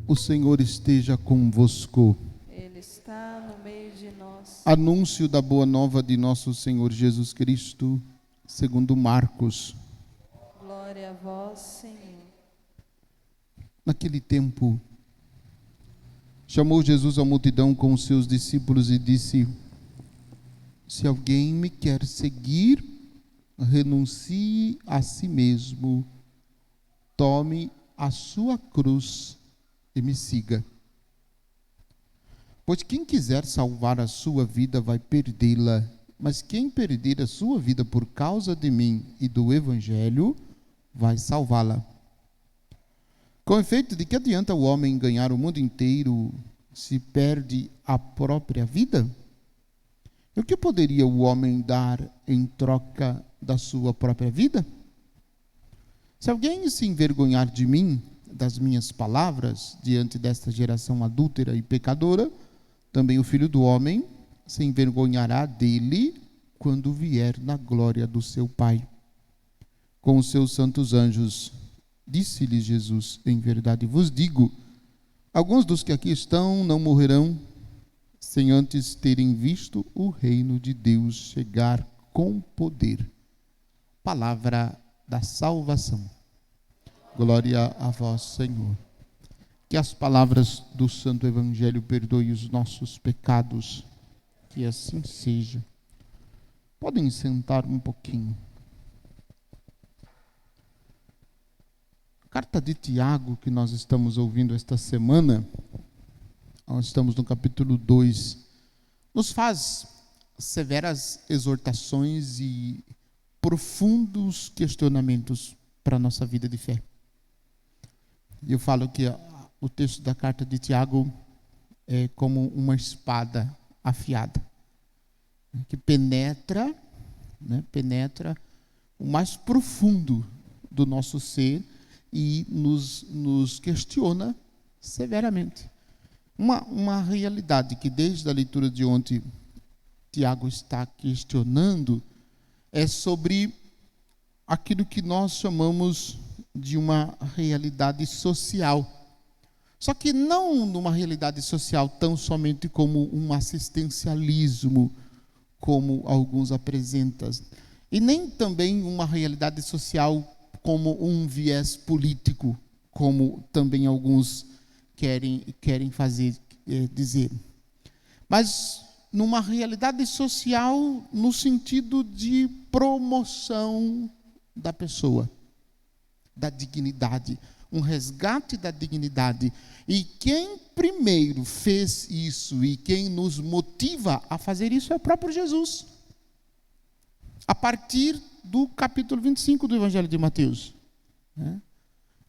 O Senhor esteja convosco. Ele está no meio de nós. Anúncio da boa nova de nosso Senhor Jesus Cristo, segundo Marcos. Glória a vós, Senhor. Naquele tempo, chamou Jesus a multidão com os seus discípulos e disse: se alguém me quer seguir, renuncie a si mesmo, tome a sua cruz e me siga. Pois quem quiser salvar a sua vida vai perdê-la, mas quem perder a sua vida por causa de mim e do Evangelho, vai salvá-la. Com efeito, de que adianta o homem ganhar o mundo inteiro se perde a própria vida? E o que poderia o homem dar em troca da sua própria vida? Se alguém se envergonhar de mim, das minhas palavras, diante desta geração adúltera e pecadora, também o Filho do Homem se envergonhará dele quando vier na glória do seu Pai, com os seus santos anjos. Disse-lhe Jesus: em verdade vos digo, alguns dos que aqui estão não morrerão sem antes terem visto o reino de Deus chegar com poder. Palavra da salvação. Glória a vós, Senhor. Que as palavras do Santo Evangelho perdoem os nossos pecados. Que assim seja. Podem sentar um pouquinho. A carta de Tiago, que nós estamos ouvindo esta semana, nós estamos no capítulo 2, nos faz severas exortações e profundos questionamentos para a nossa vida de fé. E eu falo que o texto da carta de Tiago é como uma espada afiada, que penetra o mais profundo do nosso ser e nos questiona severamente. Uma realidade que desde a leitura de ontem Tiago está questionando é sobre aquilo que nós chamamos de uma realidade social. Só que não numa realidade social tão somente como um assistencialismo, como alguns apresentam, e nem também uma realidade social como um viés político, como também alguns querem fazer dizer. Mas numa realidade social no sentido de promoção da pessoa, da dignidade, um resgate da dignidade. E quem primeiro fez isso e quem nos motiva a fazer isso é o próprio Jesus. A partir do capítulo 25 do Evangelho de Mateus,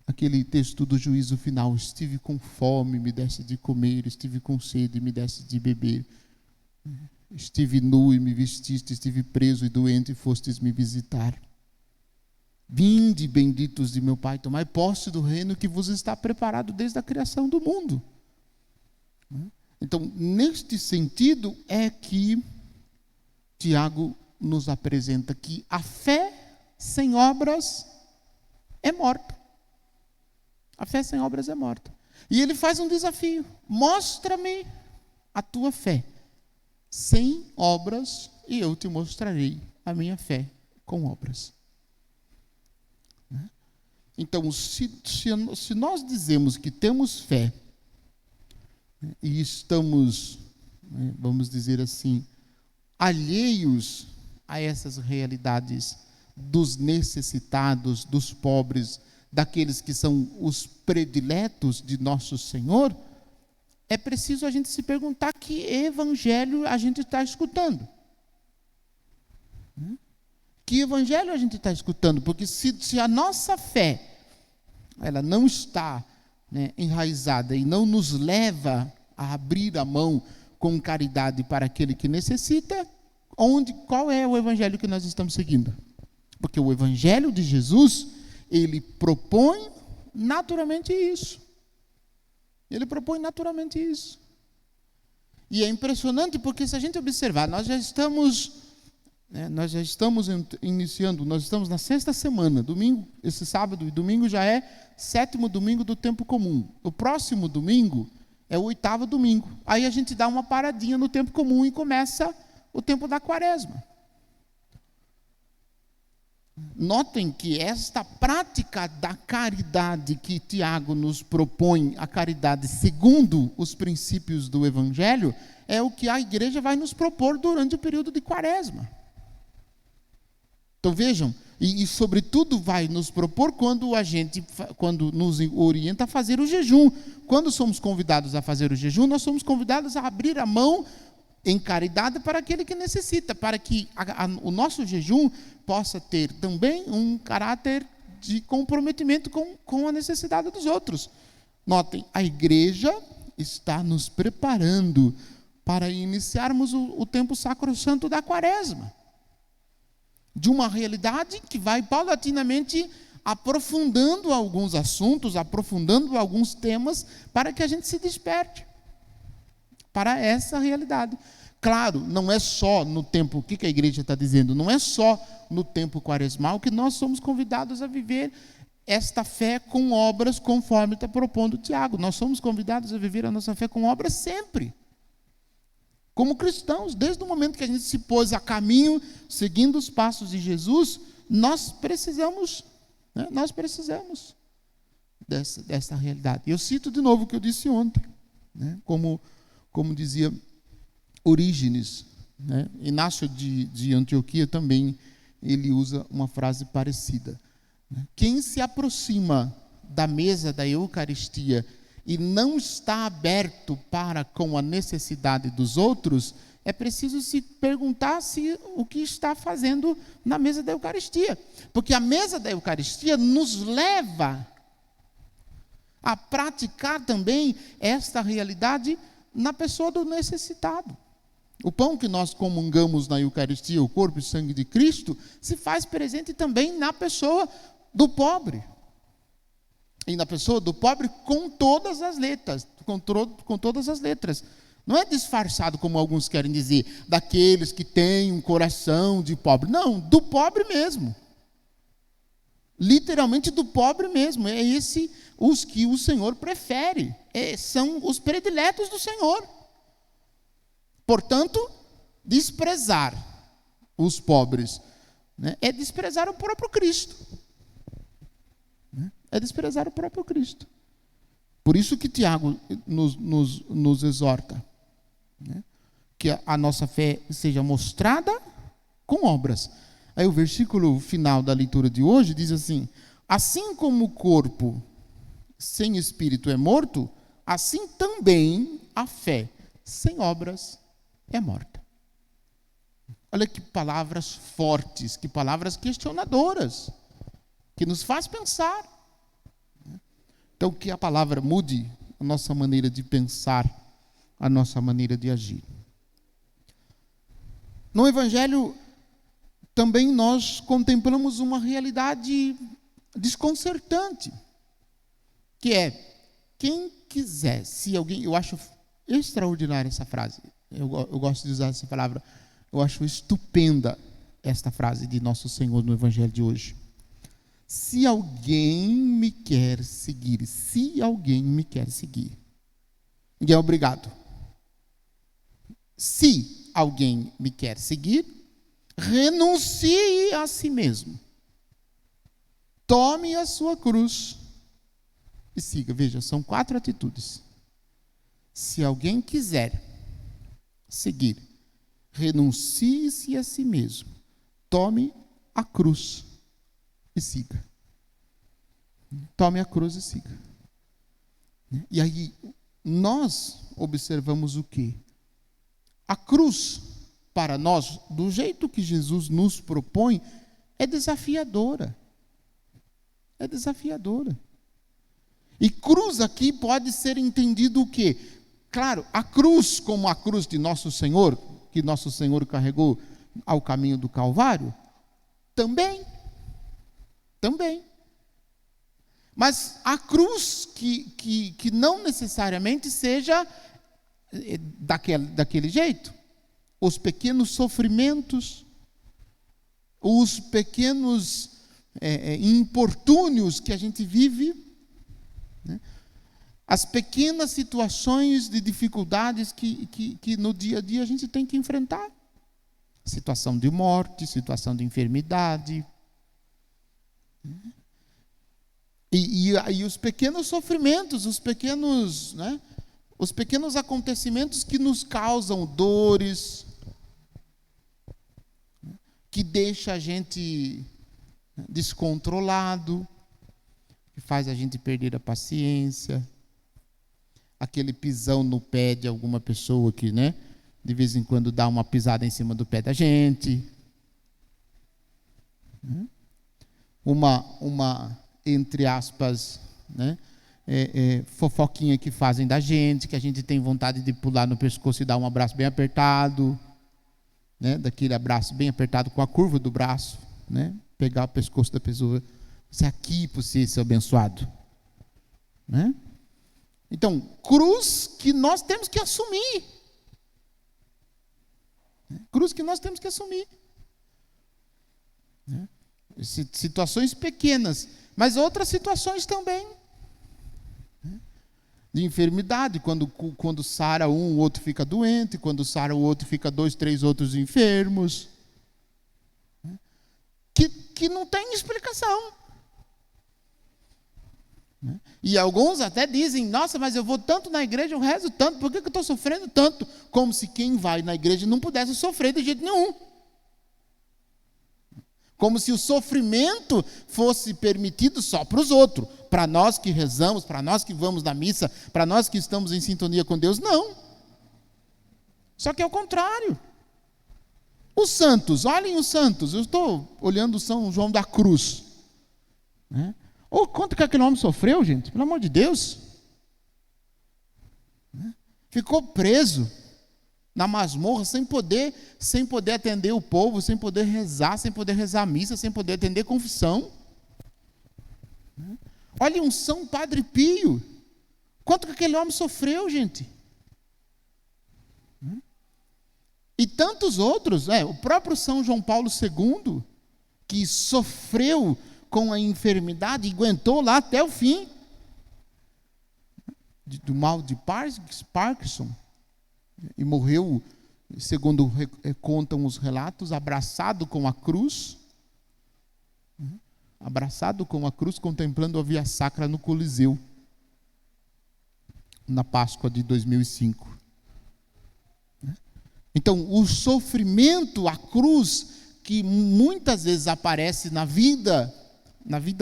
aquele texto do juízo final: estive com fome, me deste de comer, estive com sede, me deste de beber, estive nu e me vestiste, estive preso e doente e fostes me visitar. Vinde, benditos de meu Pai, tomai posse do reino que vos está preparado desde a criação do mundo. Então, neste sentido é que Tiago nos apresenta que a fé sem obras é morta. A fé sem obras é morta. E ele faz um desafio: mostra-me a tua fé sem obras e eu te mostrarei a minha fé com obras. Então, se nós dizemos que temos fé e estamos, vamos dizer assim, alheios a essas realidades dos necessitados, dos pobres, daqueles que são os prediletos de nosso Senhor, é preciso a gente se perguntar que evangelho a gente está escutando. Que evangelho a gente está escutando? Porque se a nossa fé ela não está enraizada e não nos leva a abrir a mão com caridade para aquele que necessita, qual é o evangelho que nós estamos seguindo? Porque o evangelho de Jesus, ele propõe naturalmente isso. Ele propõe naturalmente isso. E é impressionante porque, se a gente observar, nós já estamos Nós já estamos iniciando, nós estamos na sexta semana, domingo, esse sábado e domingo já é 7º domingo do tempo comum. O próximo domingo é o 8º domingo. Aí a gente dá uma paradinha no tempo comum e começa o tempo da quaresma. Notem que esta prática da caridade que Tiago nos propõe, a caridade segundo os princípios do Evangelho, é o que a igreja vai nos propor durante o período de quaresma. Então vejam, e sobretudo vai nos propor quando nos orienta a fazer o jejum. Quando somos convidados a fazer o jejum, nós somos convidados a abrir a mão em caridade para aquele que necessita, para que o nosso jejum possa ter também um caráter de comprometimento com a necessidade dos outros. Notem, a igreja está nos preparando para iniciarmos o tempo sacrossanto da quaresma, de uma realidade que vai paulatinamente aprofundando alguns assuntos, aprofundando alguns temas, para que a gente se desperte para essa realidade. Claro, não é só no tempo, o que a igreja está dizendo? Não é só no tempo quaresmal que nós somos convidados a viver esta fé com obras, conforme está propondo Tiago. Nós somos convidados a viver a nossa fé com obras sempre. Como cristãos, desde o momento que a gente se pôs a caminho, seguindo os passos de Jesus, nós precisamos dessa realidade. Eu cito de novo o que eu disse ontem, como dizia Orígenes, Inácio de Antioquia também, ele usa uma frase parecida. Quem se aproxima da mesa da Eucaristia e não está aberto para com a necessidade dos outros, é preciso se perguntar o que está fazendo na mesa da Eucaristia. Porque a mesa da Eucaristia nos leva a praticar também esta realidade na pessoa do necessitado. O pão que nós comungamos na Eucaristia, o corpo e sangue de Cristo, se faz presente também na pessoa do pobre. E na pessoa do pobre com todas as letras, com todas as letras. Não é disfarçado, como alguns querem dizer, daqueles que têm um coração de pobre. Não, do pobre mesmo. Literalmente do pobre mesmo. É esse os que o Senhor prefere. São os prediletos do Senhor. Portanto, desprezar os pobres é desprezar o próprio Cristo. É desprezar o próprio Cristo. Por isso que Tiago nos exorta, que a nossa fé seja mostrada com obras. Aí o versículo final da leitura de hoje diz assim: assim como o corpo sem espírito é morto, assim também a fé sem obras é morta. Olha que palavras fortes, que palavras questionadoras, que nos faz pensar. Então, que a palavra mude a nossa maneira de pensar, a nossa maneira de agir. No Evangelho, também nós contemplamos uma realidade desconcertante, que é, quem quiser, se alguém, eu acho extraordinária essa frase, eu gosto de usar essa palavra, eu acho estupenda esta frase de Nosso Senhor no Evangelho de hoje. Se alguém me quer seguir, ninguém é obrigado. Se alguém me quer seguir, renuncie a si mesmo. Tome a sua cruz e siga. Veja, são 4 atitudes. Se alguém quiser seguir, renuncie-se a si mesmo. Tome a cruz e siga. Tome a cruz e siga. E aí, nós observamos o quê? A cruz, para nós, do jeito que Jesus nos propõe, é desafiadora. É desafiadora. E cruz aqui pode ser entendido o quê? Claro, a cruz como a cruz de Nosso Senhor, que Nosso Senhor carregou ao caminho do Calvário, também. Mas a cruz que não necessariamente seja daquele jeito. Os pequenos sofrimentos, os pequenos importúnios que a gente vive, né? As pequenas situações de dificuldades que no dia a dia a gente tem que enfrentar. Situação de morte, situação de enfermidade. E os pequenos sofrimentos, os pequenos acontecimentos que nos causam dores, que deixa a gente descontrolado, que faz a gente perder a paciência, aquele pisão no pé de alguma pessoa que, né, de vez em quando dá uma pisada em cima do pé da gente, uma entre aspas, né, fofoquinha que fazem da gente, que a gente tem vontade de pular no pescoço e dar um abraço bem apertado, né, daquele abraço bem apertado com a curva do braço, né, pegar o pescoço da pessoa, isso é aqui para você ser abençoado, né? Então, cruz que nós temos que assumir, cruz que nós temos que assumir, né? Situações pequenas, mas outras situações também, né? De enfermidade, quando sara um, o outro fica doente, quando sara o outro fica 2, 3 outros enfermos, né? Que não tem explicação, né? E alguns até dizem, nossa, mas eu vou tanto na igreja, eu rezo tanto, por que eu estou sofrendo tanto? Como se quem vai na igreja não pudesse sofrer de jeito nenhum. Como se o sofrimento fosse permitido só para os outros. Para nós que rezamos, para nós que vamos na missa, para nós que estamos em sintonia com Deus, não. Só que é o contrário. Os santos, olhem os santos. Eu estou olhando São João da Cruz, né? Quanto que aquele homem sofreu, gente? Pelo amor de Deus. Ficou preso na masmorra, sem poder atender o povo, sem poder rezar a missa, sem poder atender confissão. Olha um São Padre Pio. Quanto que aquele homem sofreu, gente? E tantos outros, o próprio São João Paulo II, que sofreu com a enfermidade e aguentou lá até o fim, do mal de Parkinson, e morreu, segundo contam os relatos, abraçado com a cruz, contemplando a Via Sacra no Coliseu, na Páscoa de 2005. Então, o sofrimento, a cruz, que muitas vezes aparece na vida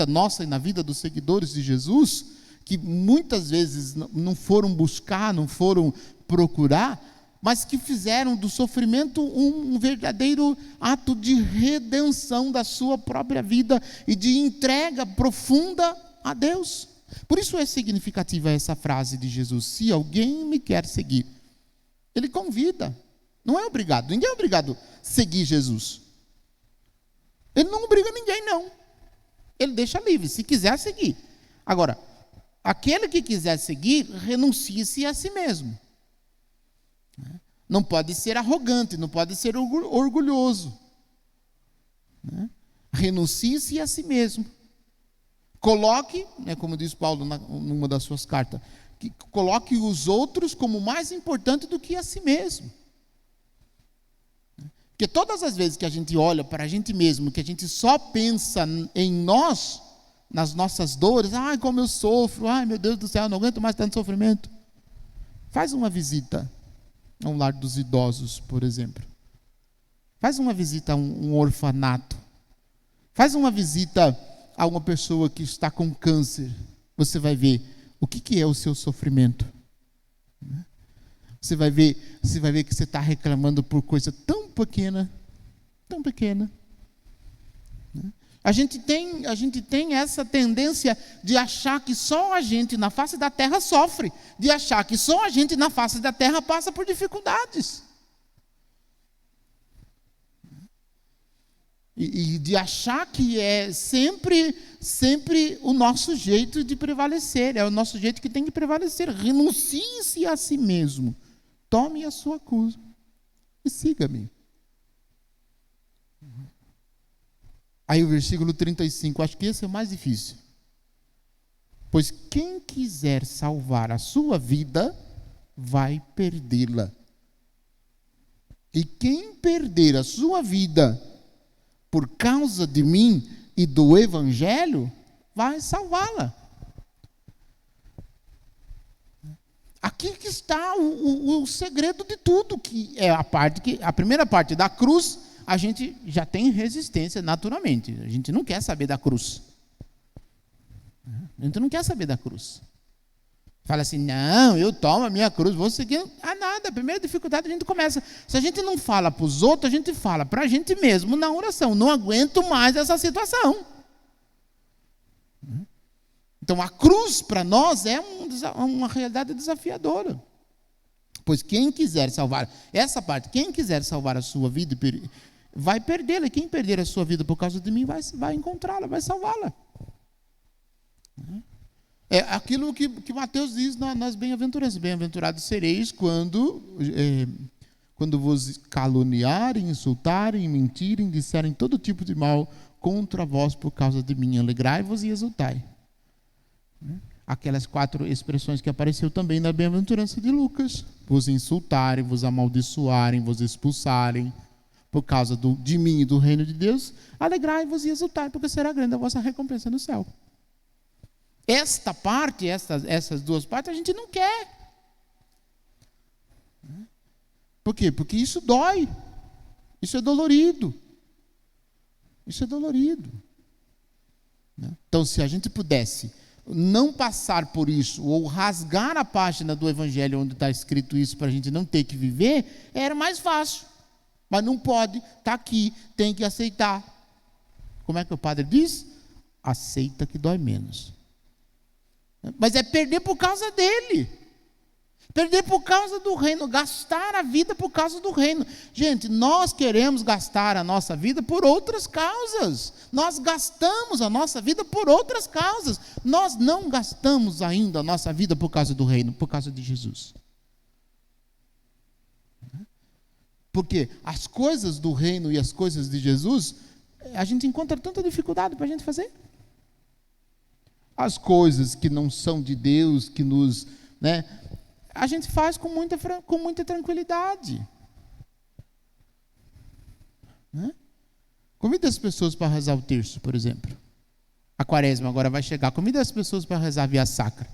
nossa e na vida dos seguidores de Jesus, que muitas vezes não foram buscar, não foram procurar, mas que fizeram do sofrimento um verdadeiro ato de redenção da sua própria vida e de entrega profunda a Deus. Por isso é significativa essa frase de Jesus: se alguém me quer seguir. Ele convida, não é obrigado, ninguém é obrigado a seguir Jesus. Ele não obriga ninguém, não. Ele deixa livre, se quiser seguir. Agora, aquele que quiser seguir, renuncie-se a si mesmo. Não pode ser arrogante, não pode ser orgulhoso. Renuncie-se a si mesmo. Coloque, como diz Paulo numa das suas cartas, que coloque os outros como mais importante do que a si mesmo. Porque todas as vezes que a gente olha para a gente mesmo, que a gente só pensa em nós, nas nossas dores, ai, como eu sofro, ai, meu Deus do céu, não aguento mais tanto sofrimento. Faz uma visita a um lar dos idosos, por exemplo. Faz uma visita a um orfanato. Faz uma visita a uma pessoa que está com câncer. Você vai ver o que é o seu sofrimento. Você vai ver que você está reclamando por coisa tão pequena, tão pequena. A gente tem essa tendência de achar que só a gente na face da terra sofre, de achar que só a gente na face da terra passa por dificuldades. E de achar que é sempre o nosso jeito de prevalecer, é o nosso jeito que tem que prevalecer. Renuncie-se a si mesmo. Tome a sua cruz e siga-me. Aí o versículo 35, acho que esse é o mais difícil. Pois quem quiser salvar a sua vida, vai perdê-la. E quem perder a sua vida por causa de mim e do Evangelho, vai salvá-la. Aqui que está o segredo de tudo, que é a primeira parte da cruz, a gente já tem resistência naturalmente. A gente não quer saber da cruz. A gente não quer saber da cruz. Fala assim, não, eu tomo a minha cruz, vou seguir. Nada, a primeira dificuldade a gente começa. Se a gente não fala para os outros, a gente fala para a gente mesmo na oração. Não aguento mais essa situação. Então a cruz para nós é uma realidade desafiadora. Pois quem quiser salvar, essa parte, quem quiser salvar a sua vida, vai perdê-la. E quem perder a sua vida por causa de mim, vai encontrá-la, vai salvá-la. É aquilo que Mateus diz nas bem-aventuranças. Bem-aventurados sereis quando vos caluniarem, insultarem, mentirem, disserem todo tipo de mal contra vós por causa de mim. Alegrai-vos e exultai. Aquelas 4 expressões que apareceu também na bem-aventurança de Lucas. Vos insultarem, vos amaldiçoarem, vos expulsarem por causa de mim e do reino de Deus. Alegrai-vos e exultai, porque será grande a vossa recompensa no céu. Esta parte, essas 2 partes, a gente não quer. Por quê? Porque isso dói. Isso é dolorido. Isso é dolorido. Então, se a gente pudesse não passar por isso, ou rasgar a página do Evangelho onde está escrito isso, para a gente não ter que viver, era mais fácil. Mas não pode, está aqui, tem que aceitar. Como é que o padre diz? Aceita que dói menos. Mas é perder por causa dele. Perder por causa do reino, gastar a vida por causa do reino. Gente, nós queremos gastar a nossa vida por outras causas. Nós gastamos a nossa vida por outras causas. Nós não gastamos ainda a nossa vida por causa do reino, por causa de Jesus. Porque as coisas do reino e as coisas de Jesus, a gente encontra tanta dificuldade para a gente fazer. As coisas que não são de Deus, que nos... a gente faz com muita tranquilidade. Convida as pessoas para rezar o terço, por exemplo. A quaresma agora vai chegar. Convida as pessoas para rezar a via sacra.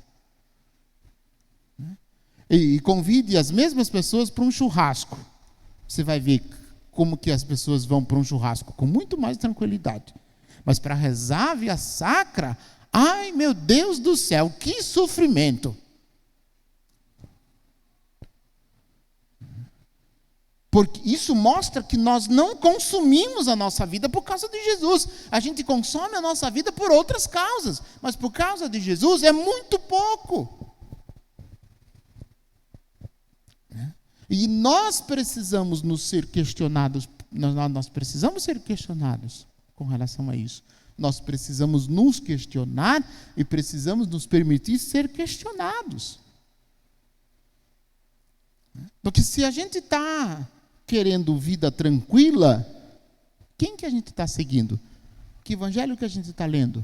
E convide as mesmas pessoas para um churrasco. Você vai ver como que as pessoas vão para um churrasco com muito mais tranquilidade. Mas para rezar a via sacra, ai meu Deus do céu, que sofrimento. Porque isso mostra que nós não consumimos a nossa vida por causa de Jesus. A gente consome a nossa vida por outras causas. Mas por causa de Jesus é muito pouco. E nós precisamos nos ser questionados. Nós precisamos ser questionados com relação a isso. Nós precisamos nos questionar e precisamos nos permitir ser questionados. Porque se a gente está querendo vida tranquila, quem que a gente está seguindo? Que evangelho que a gente está lendo?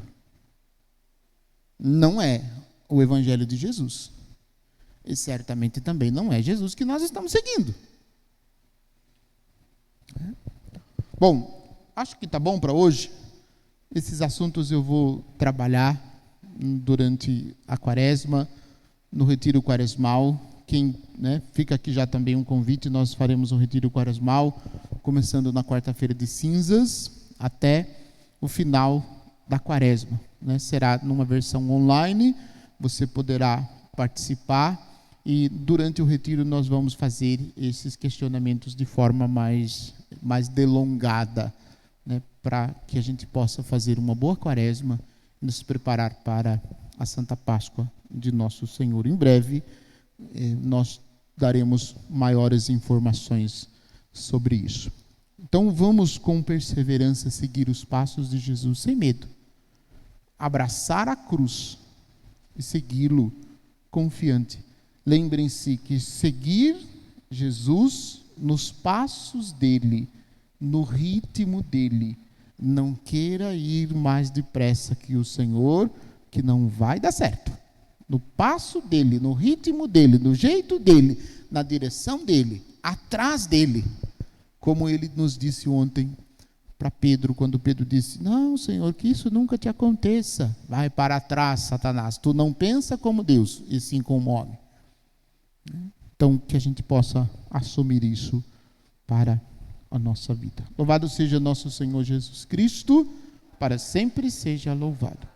Não é o evangelho de Jesus. E certamente também não é Jesus que nós estamos seguindo. Bom, acho que está bom para hoje. Esses assuntos eu vou trabalhar durante a quaresma, no retiro quaresmal. Fica aqui já também um convite, nós faremos um retiro quaresmal, começando na quarta-feira de cinzas, até o final da quaresma. Será numa versão online, você poderá participar, e durante o retiro nós vamos fazer esses questionamentos de forma mais delongada, para que a gente possa fazer uma boa quaresma e nos preparar para a Santa Páscoa de nosso Senhor. Em breve, nós daremos maiores informações sobre isso. Então, vamos com perseverança seguir os passos de Jesus sem medo. Abraçar a cruz e segui-lo confiante. Lembrem-se que seguir Jesus nos passos dele, no ritmo dele, Não queira ir mais depressa que o Senhor, que não vai dar certo. No passo dele, no ritmo dele, no jeito dele, na direção dele, atrás dele. Como ele nos disse ontem para Pedro, quando Pedro disse: não, Senhor, que isso nunca te aconteça. Vai para trás, Satanás. Tu não pensa como Deus, e sim como homem. Então, que a gente possa assumir isso para a nossa vida. Louvado seja nosso Senhor Jesus Cristo, para sempre seja louvado.